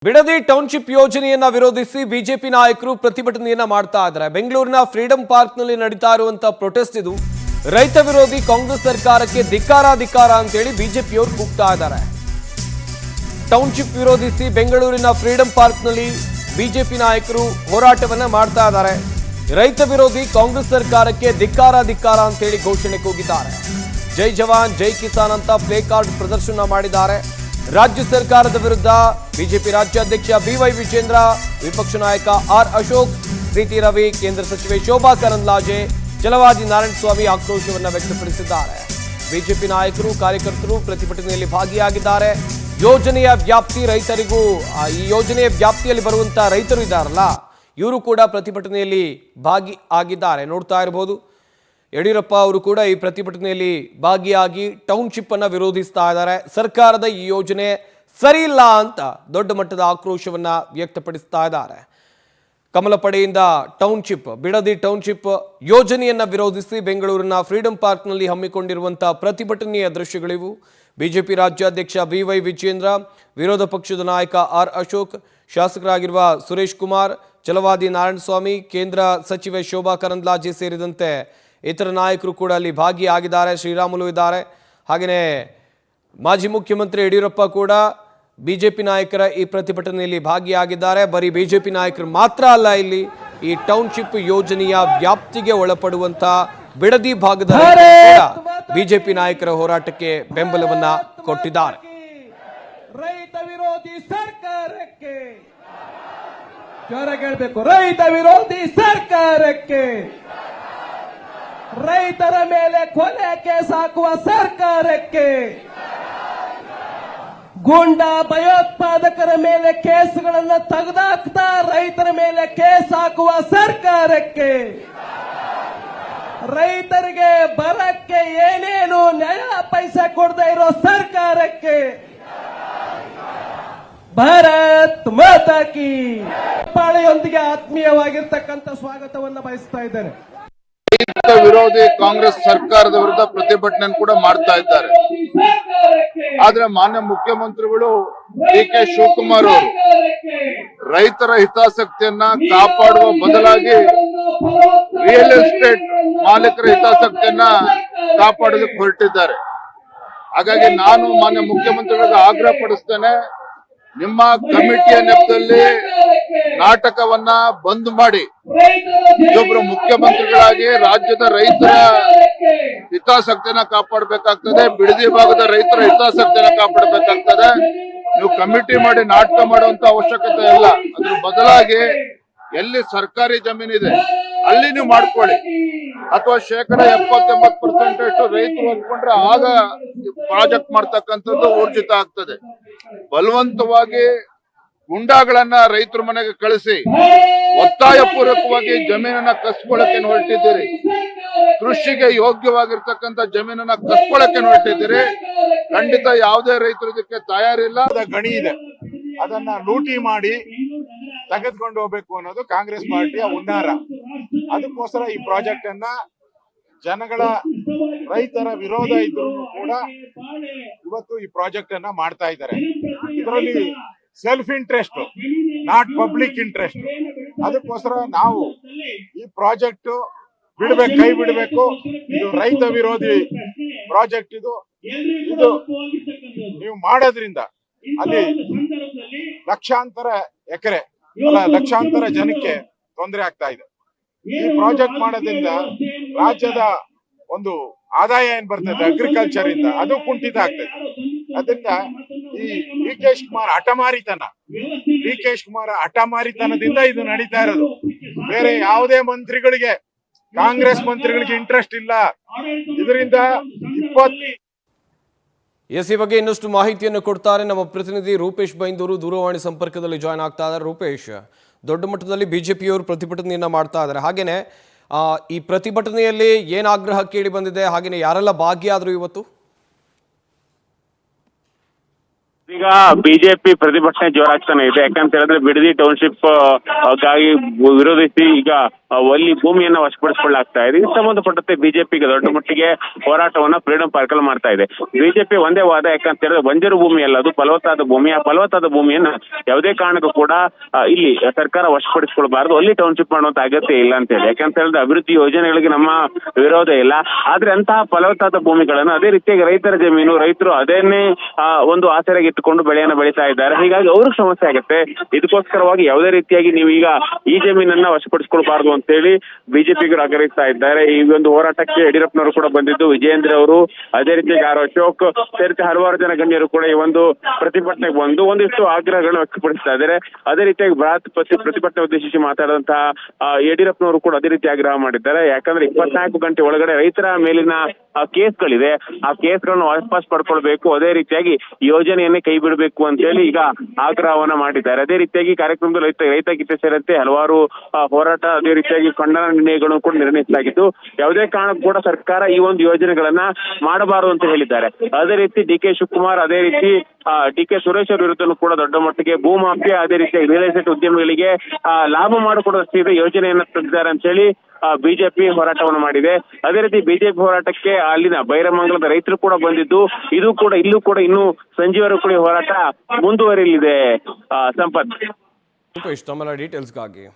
Bidadi township ಯೋಜನೆಯನ್ನ ವಿರೋಧಿಸಿ BJP ನಾಯಕರು ಪ್ರತಿಭಟನೆಯನ್ನ ಮಾಡ್ತಾ ಇದ್ದಾರೆ. ಬೆಂಗಳೂರಿನ ಫ್ರೀಡಂ ಪಾರ್ಕ್ನಲ್ಲಿ ನಡೀತಾ ಇರುವಂತಹ ಪ್ರೊಟೆಸ್ಟ್ ಇದು. ರೈತ ವಿರೋಧಿ ಕಾಂಗ್ರೆಸ್ ಸರ್ಕಾರಕ್ಕೆ ಧಿಕ್ಕಾರ ಅಂತೇಳಿ ಬಿಜೆಪಿಯವರು ಕೂಗ್ತಾ ಇದ್ದಾರೆ. ಟೌನ್ಶಿಪ್ ವಿರೋಧಿಸಿ ಬೆಂಗಳೂರಿನ ಫ್ರೀಡಂ ಪಾರ್ಕ್ನಲ್ಲಿ ಬಿಜೆಪಿ ನಾಯಕರು ಹೋರಾಟವನ್ನ ಮಾಡ್ತಾ ಇದ್ದಾರೆ. ರೈತ ವಿರೋಧಿ ಕಾಂಗ್ರೆಸ್ ಸರ್ಕಾರಕ್ಕೆ ಧಿಕ್ಕಾರ ಅಂತೇಳಿ ಘೋಷಣೆ ಕೂಗಿದ್ದಾರೆ. ಜೈ ಜವಾನ್ ಜೈ ಕಿಸಾನ್ ಅಂತ ಪ್ಲೇ ಕಾರ್ಡ್ ಪ್ರದರ್ಶನ ಮಾಡಿದ್ದಾರೆ. ರಾಜ್ಯ ಸರ್ಕಾರದ ವಿರುದ್ಧ ಬಿಜೆಪಿ ರಾಜ್ಯಾಧ್ಯಕ್ಷ ಬಿವೈ ವಿಜೇಂದ್ರ, ವಿಪಕ್ಷ ನಾಯಕ ಆರ್ ಅಶೋಕ್, ಸಿಟಿ ರವಿ, ಕೇಂದ್ರ ಸಚಿವೆ ಶೋಭಾ ಕರಂದ್ಲಾಜೆ, ಛಲವಾದಿ ನಾರಾಯಣಸ್ವಾಮಿ ಆಕ್ರೋಶವನ್ನು ವ್ಯಕ್ತಪಡಿಸಿದ್ದಾರೆ. ಬಿಜೆಪಿ ನಾಯಕರು ಕಾರ್ಯಕರ್ತರು ಪ್ರತಿಭಟನೆಯಲ್ಲಿ ಭಾಗಿಯಾಗಿದ್ದಾರೆ. ಯೋಜನೆಯ ವ್ಯಾಪ್ತಿ ರೈತರಿಗೂ ಈ ಯೋಜನೆಯ ವ್ಯಾಪ್ತಿಯಲ್ಲಿ ಬರುವಂತಹ ರೈತರು ಇದ್ದಾರಲ್ಲ, ಇವರು ಕೂಡ ಪ್ರತಿಭಟನೆಯಲ್ಲಿ ಭಾಗಿಯಾಗಿದ್ದಾರೆ. ನೋಡ್ತಾ ಇರಬಹುದು, ಯಡಿಯೂರಪ್ಪ ಅವರು ಕೂಡ ಈ ಪ್ರತಿಭಟನೆಯಲ್ಲಿ ಭಾಗಿಯಾಗಿ ಟೌನ್ಶಿಪ್ ಅನ್ನು ವಿರೋಧಿಸ್ತಾ ಇದ್ದಾರೆ. ಸರ್ಕಾರದ ಈ ಯೋಜನೆ ಸರಿ ಇಲ್ಲ ಅಂತ ದೊಡ್ಡ ಮಟ್ಟದ ಆಕ್ರೋಶವನ್ನ ವ್ಯಕ್ತಪಡಿಸ್ತಾ ಇದ್ದಾರೆ. ಕಮಲಪಡೆಯಿಂದ ಬಿಡದಿ ಟೌನ್ಶಿಪ್ ಯೋಜನೆಯನ್ನ ವಿರೋಧಿಸಿ ಬೆಂಗಳೂರಿನ ಫ್ರೀಡಂ ಪಾರ್ಕ್ನಲ್ಲಿ ಹಮ್ಮಿಕೊಂಡಿರುವಂತಹ ಪ್ರತಿಭಟನೆಯ ದೃಶ್ಯಗಳಿವು. ಬಿಜೆಪಿ ರಾಜ್ಯಾಧ್ಯಕ್ಷ ಬಿವೈ ವಿಜೇಂದ್ರ, ವಿರೋಧ ಪಕ್ಷದ ನಾಯಕ ಆರ್ ಅಶೋಕ್, ಶಾಸಕರಾಗಿರುವ ಸುರೇಶ್ ಕುಮಾರ್, ಛಲವಾದಿ ನಾರಾಯಣಸ್ವಾಮಿ, ಕೇಂದ್ರ ಸಚಿವೆ ಶೋಭಾ ಕರಂದ್ಲಾಜೆ ಸೇರಿದಂತೆ ಇತರ ನಾಯಕರು ಕೂಡ ಅಲ್ಲಿ ಭಾಗಿಯಾಗಿದ್ದಾರೆ. ಶ್ರೀರಾಮುಲು ಇದ್ದಾರೆ. ಹಾಗೆಯೇ ಮಾಜಿ ಮುಖ್ಯಮಂತ್ರಿ ಯಡಿಯೂರಪ್ಪ ಕೂಡ ಬಿಜೆಪಿ ನಾಯಕರ ಈ ಪ್ರತಿಭಟನೆಯಲ್ಲಿ ಭಾಗಿಯಾಗಿದ್ದಾರೆ. ಬರೀ ಬಿಜೆಪಿ ನಾಯಕರು ಮಾತ್ರ ಅಲ್ಲ, ಇಲ್ಲಿ ಈ ಟೌನ್ಶಿಪ್ ಯೋಜನೆಯ ವ್ಯಾಪ್ತಿಗೆ ಒಳಪಡುವಂತ ಬಿಡದಿ ಭಾಗದ ಬಿಜೆಪಿ ನಾಯಕರ ಹೋರಾಟಕ್ಕೆ ಬೆಂಬಲವನ್ನ ಕೊಟ್ಟಿದ್ದಾರೆ. ರೈತ ವಿರೋಧಿ ಸರ್ಕಾರಕ್ಕೆ ಜೋರಾಗಿ ಹೇಳಬೇಕು, ರೈತ ವಿರೋಧಿ ಸರ್ಕಾರಕ್ಕೆ, ರೈತರ ಮೇಲೆ ಕೊಲೆ ಕೇಸ್ ಹಾಕುವ ಸರ್ಕಾರಕ್ಕೆ, ಗೂಂಡಾ ಭಯೋತ್ಪಾದಕರ ಮೇಲೆ ಕೇಸ್ಗಳನ್ನು ತೆಗೆದಾಕ್ತಾ ರೈತರ ಮೇಲೆ ಕೇಸ್ ಹಾಕುವ ಸರ್ಕಾರಕ್ಕೆ, ರೈತರಿಗೆ ಬರಕ್ಕೆ ಏನೇನು ನ್ಯಾಯ ಪೈಸೆ ಕೊಡದೇ ಇರೋ ಸರ್ಕಾರಕ್ಕೆ ಭಾರತ್ ಮಾತಾ ಕಿ ಪಾಳೆಯೊಂದಿಗೆ ಆತ್ಮೀಯವಾಗಿರ್ತಕ್ಕಂಥ ಸ್ವಾಗತವನ್ನು ಬಯಸ್ತಾ ಇದ್ದೇನೆ. ರೈತ ವಿರೋಧಿ ಕಾಂಗ್ರೆಸ್ ಸರ್ಕಾರದ ವಿರುದ್ಧ ಪ್ರತಿಭಟನೆ ಕೂಡ ಮಾಡ್ತಾ ಇದ್ದಾರೆ. ಆದ್ರೆ ಮಾನ್ಯ ಮುಖ್ಯಮಂತ್ರಿಗಳು ಡಿ ಕೆ ಶಿವಕುಮಾರ್ ಅವರು ರೈತರ ಹಿತಾಸಕ್ತಿಯನ್ನ ಕಾಪಾಡುವ ಬದಲಾಗಿ ರಿಯಲ್ ಎಸ್ಟೇಟ್ ಮಾಲೀಕರ ಹಿತಾಸಕ್ತಿಯನ್ನ ಕಾಪಾಡೋದಕ್ಕೆ ಹೊರಟಿದ್ದಾರೆ. ಹಾಗಾಗಿ ನಾನು ಮಾನ್ಯ ಮುಖ್ಯಮಂತ್ರಿಗಳಿಗೆ ಆಗ್ರಹ ಪಡಿಸ್ತೇನೆ, ನಿಮ್ಮ ಕಮಿಟಿಯ ನೆಪದಲ್ಲಿ ನಾಟಕವನ್ನ ಬಂದ್ ಮಾಡಿ ಇಲ್ಲೊಬ್ರು ಮುಖ್ಯಮಂತ್ರಿಗಳಾಗಿ ರಾಜ್ಯದ ರೈತರ ಹಿತಾಸಕ್ತಿಯನ್ನ ಕಾಪಾಡಬೇಕಾಗ್ತದೆ, ಬಿಡದಿ ಭಾಗದ ರೈತರ ಹಿತಾಸಕ್ತಿಯನ್ನ ಕಾಪಾಡಬೇಕಾಗ್ತದೆ. ನೀವು ಕಮಿಟಿ ಮಾಡಿ ನಾಟಕ ಮಾಡುವಂತ ಅವಶ್ಯಕತೆ ಇಲ್ಲ. ಅದ್ರ ಬದಲಾಗಿ ಎಲ್ಲಿ ಸರ್ಕಾರಿ ಜಮೀನಿದೆ ಅಲ್ಲಿ ನೀವು ಮಾಡ್ಕೊಳ್ಳಿ, ಅಥವಾ 70-80% ಅಷ್ಟು ರೈತರು ಒಪ್ಕೊಂಡ್ರೆ ಆಗ ಪ್ರಾಜೆಕ್ಟ್ ಮಾಡ್ತಕ್ಕಂಥದ್ದು ಊರ್ಜಿತ ಆಗ್ತದೆ. ಬಲವಂತವಾಗಿ ಗುಂಡಾಗಳನ್ನ ರೈತರ ಮನೆಗೆ ಕಳಿಸಿ ಒತ್ತಾಯ ಪೂರ್ವಕವಾಗಿ ಜಮೀನನ್ನ ಕಸ್ಕೊಳ್ಳಕ್ಕೆ ಹೊರಟಿದ್ದೀರಿ. ಕೃಷಿಗೆ ಯೋಗ್ಯವಾಗಿರ್ತಕ್ಕಂಥ ಜಮೀನನ್ನ ಕಸ್ಕೊಳ್ಳಕ್ಕೆ ಹೊರಟಿದ್ದೀರಿ. ಖಂಡಿತ ಯಾವುದೇ ರೈತರು ಇದಕ್ಕೆ ತಯಾರಿಲ್ಲ. ಗಣಿ ಇದೆ, ಅದನ್ನ ಲೂಟಿ ಮಾಡಿ ತೆಗೆದುಕೊಂಡು ಹೋಗ್ಬೇಕು ಅನ್ನೋದು ಕಾಂಗ್ರೆಸ್ ಪಾರ್ಟಿಯ ಹುನ್ನಾರ. ಅದಕ್ಕೋಸ್ಕರ ಈ ಪ್ರಾಜೆಕ್ಟ್ ಅನ್ನ ಜನಗಳ ರೈತರ ವಿರೋಧ ಇದ್ರು ಕೂಡ ಇವತ್ತು ಈ ಪ್ರಾಜೆಕ್ಟ್ ಅನ್ನ ಮಾಡ್ತಾ ಇದ್ದಾರೆ. ಇದರಲ್ಲಿ self interest, not public interest. ಅದಕ್ಕೋಸ್ಕರ ನಾವು ಈ ಪ್ರಾಜೆಕ್ಟ್ ಕೈ ಬಿಡಬೇಕು. ಇದು ರೈತ ವಿರೋಧಿ ಪ್ರಾಜೆಕ್ಟ್. ಇದು ನೀವು ಮಾಡೋದ್ರಿಂದ ಅಲ್ಲಿ ಲಕ್ಷಾಂತರ ಎಕರೆ ಲಕ್ಷಾಂತರ ಜನಕ್ಕೆ ತೊಂದರೆ ಆಗ್ತಾ ಇದೆ. ಈ ಪ್ರಾಜೆಕ್ಟ್ ಮಾಡೋದ್ರಿಂದ ರಾಜ್ಯದ ಒಂದು ಆದಾಯ ಏನ್ ಬರ್ತದೆ ಅಗ್ರಿಕಲ್ಚರ್ ಇಂದ, ಅದು ಕುಂಠಿತ ಆಗ್ತದೆ. ಅದರಿಂದ ಈ ಡಿ ಕೆ ಶಿವಕುಮಾರ್ ಹಠಮಾರಿತನದಿಂದ ಇದು ನಡೀತಾ ಇರೋದು. ಬೇರೆ ಯಾವುದೇ ಮಂತ್ರಿಗಳಿಗೆ, ಕಾಂಗ್ರೆಸ್ ಮಂತ್ರಿಗಳಿಗೆ ಇಂಟ್ರೆಸ್ಟ್ ಇಲ್ಲ. ಇದರಿಂದ ಈ ಬಗ್ಗೆ ಇನ್ನಷ್ಟು ಮಾಹಿತಿಯನ್ನು ಕೊಡ್ತಾರೆ ನಮ್ಮ ಪ್ರತಿನಿಧಿ ರೂಪೇಶ್ ಬೈಂದೂರು, ದೂರವಾಣಿ ಸಂಪರ್ಕದಲ್ಲಿ ಜಾಯ್ನ್ ಆಗ್ತಾ ಇದ್ದಾರೆ. ರೂಪೇಶ್, ದೊಡ್ಡ ಮಟ್ಟದಲ್ಲಿ ಬಿಜೆಪಿಯವರು ಪ್ರತಿಭಟನೆಯನ್ನ ಮಾಡ್ತಾ ಇದ್ದಾರೆ. ಹಾಗೇನೆ ಈ ಪ್ರತಿಭಟನೆಯಲ್ಲಿ ಏನ್ ಆಗ್ರಹ ಕೇಳಿ ಬಂದಿದೆ, ಹಾಗೇನೆ ಯಾರೆಲ್ಲ ಭಾಗಿಯಾದ್ರು ಇವತ್ತು? ಈಗ ಬಿಜೆಪಿ ಪ್ರತಿಭಟನೆ ಜೋರಾಗ್ತಾನೆ ಇದೆ. ಯಾಕಂತ ಹೇಳಿದ್ರೆ ಬಿಡದಿ ಟೌನ್ಶಿಪ್ ಗಾಗಿ ವಿರೋಧಿಸಿ ಈಗ ಅಲ್ಲಿ ಭೂಮಿಯನ್ನ ವಶಪಡಿಸಿಕೊಳ್ಳಲಾಗ್ತಾ ಇದೆ. ಇದಕ್ಕೆ ಸಂಬಂಧಪಟ್ಟಂತೆ ಬಿಜೆಪಿಗೆ ದೊಡ್ಡ ಮಟ್ಟಿಗೆ ಹೋರಾಟವನ್ನ ಫ್ರೀಡಂ ಪಾರ್ಕ್ ಅಲ್ಲಿ ಮಾಡ್ತಾ ಇದೆ. ಬಿಜೆಪಿ ಒಂದೇ ವಾದ, ಯಾಕಂತ ಹೇಳಿದ್ರೆ ಬಂಜರು ಭೂಮಿ ಅಲ್ಲ, ಅದು ಫಲವತ್ತಾದ ಭೂಮಿ. ಆ ಫಲವತ್ತಾದ ಭೂಮಿಯನ್ನ ಯಾವುದೇ ಕಾರಣಕ್ಕೂ ಕೂಡ ಇಲ್ಲಿ ಸರ್ಕಾರ ವಶಪಡಿಸಿಕೊಳ್ಬಾರ್ದು, ಅಲ್ಲಿ ಟೌನ್ಶಿಪ್ ಮಾಡುವಂತ ಅಗತ್ಯ ಇಲ್ಲ ಅಂತ ಹೇಳಿ. ಯಾಕಂತ ಹೇಳಿದ್ರೆ ಅಭಿವೃದ್ಧಿ ಯೋಜನೆಗಳಿಗೆ ನಮ್ಮ ವಿರೋಧ ಇಲ್ಲ, ಆದ್ರೆ ಅಂತಹ ಫಲವತ್ತಾದ ಭೂಮಿಗಳನ್ನು ಅದೇ ರೀತಿಯಾಗಿ ರೈತರ ಜಮೀನು, ರೈತರು ಅದನ್ನೇ ಒಂದು ಆಸರೆಗೆ ಇಟ್ಟುಕೊಂಡು ಬೆಳೆಯನ್ನ ಬೆಳೀತಾ ಇದ್ದಾರೆ. ಹೀಗಾಗಿ ಅವ್ರಿಗೆ ಸಮಸ್ಯೆ ಆಗುತ್ತೆ. ಇದಕ್ಕೋಸ್ಕರವಾಗಿ ಯಾವುದೇ ರೀತಿಯಾಗಿ ನೀವು ಈಗ ಈ ಜಮೀನನ್ನ ವಶಪಡಿಸಿಕೊಳ್ಬಾರ್ದು ಅಂತ ಹೇಳಿ ಬಿಜೆಪಿಗರು ಆಗ್ರಹಿಸ್ತಾ ಇದ್ದಾರೆ. ಈ ಒಂದು ಹೋರಾಟಕ್ಕೆ ಯಡಿಯೂರಪ್ಪನವರು ಕೂಡ ಬಂದಿದ್ದು, ವಿಜಯೇಂದ್ರ ಅವರು, ಅದೇ ರೀತಿಯಾಗಿ ಆರ್ ಅಶೋಕ್ ಸೇರಿಸಿ ಹಲವಾರು ಜನ ಗಣ್ಯರು ಕೂಡ ಈ ಒಂದು ಪ್ರತಿಭಟನೆಗೆ ಬಂದು ಒಂದಿಷ್ಟು ಆಗ್ರಹಗಳನ್ನು ವ್ಯಕ್ತಪಡಿಸ್ತಾ ಇದ್ದಾರೆ. ಅದೇ ರೀತಿಯಾಗಿ ಬೃಹತ್ ಪ್ರತಿಭಟನೆ ಉದ್ದೇಶಿಸಿ ಮಾತಾಡಿದಂತಹ ಯಡಿಯೂರಪ್ಪನವರು ಕೂಡ ಅದೇ ರೀತಿ ಆಗ್ರಹ ಮಾಡಿದ್ದಾರೆ. ಯಾಕಂದ್ರೆ 24 ಗಂಟೆ ಒಳಗಡೆ ರೈತರ ಮೇಲಿನ ಕೇಸ್ಗಳಿದೆ, ಆ ಕೇಸ್ಗಳನ್ನು ವಾಪಸ್ ಪಡ್ಕೊಳ್ಬೇಕು, ಅದೇ ರೀತಿಯಾಗಿ ಯೋಜನೆಯನ್ನೇ ಕೈ ಬಿಡಬೇಕು ಅಂತ ಹೇಳಿ ಈಗ ಆಗ್ರಹವನ್ನ ಮಾಡಿದ್ದಾರೆ. ಅದೇ ರೀತಿಯಾಗಿ ಕಾರ್ಯಕ್ರಮದಲ್ಲಿ ರೈತ ಗೀತೆ ಸೇರಿದಂತೆ ಹಲವಾರು ಹೋರಾಟ, ಅದೇ ರೀತಿಯಾಗಿ ಖಂಡನ ನಿರ್ಣಯಗಳನ್ನು ಕೂಡ ನಿರ್ಣಯಿಸಲಾಗಿದ್ದು, ಯಾವುದೇ ಕಾರಣಕ್ಕೂ ಕೂಡ ಸರ್ಕಾರ ಈ ಒಂದು ಯೋಜನೆಗಳನ್ನ ಮಾಡಬಾರದು ಅಂತ ಹೇಳಿದ್ದಾರೆ. ಅದೇ ರೀತಿ ಡಿ ಕೆ ಶಿವಕುಮಾರ್, ಅದೇ ರೀತಿ ಡಿ ಕೆ ಸುರೇಶ್ ಅವರ ವಿರುದ್ಧನೂ ಕೂಡ ದೊಡ್ಡ ಮಟ್ಟಿಗೆ ಭೂ ಮಾಫಿಯಾ, ಅದೇ ರೀತಿ ರಿಯಲ್ ಎಸ್ಟೇಟ್ ಉದ್ಯಮಿಗಳಿಗೆ ಲಾಭ ಮಾಡಿಕೊಡೋದಕ್ಕೆ ಯೋಜನೆಯನ್ನ ತಂದಿದ್ದಾರೆ ಅಂತ ಹೇಳಿ ಬಿಜೆಪಿ ಹೋರಾಟವನ್ನು ಮಾಡಿದೆ. ಅದೇ ರೀತಿ ಬಿಜೆಪಿ ಹೋರಾಟಕ್ಕೆ ಅಲ್ಲಿನ ಬೈರಮಂಗಲದ ರೈತರು ಕೂಡ ಬಂದಿದ್ದು, ಇಲ್ಲೂ ಕೂಡ ಇನ್ನು ಸಂಜೆವರೆಗೂ ಕೂಡ ಹೋರಾಟ ಮುಂದುವರಿಯಲಿದೆ. ಸಂಪತ್, ತಮ್ಮೆಲ್ಲ ಡೀಟೇಲ್ಸ್ಗಾಗಿ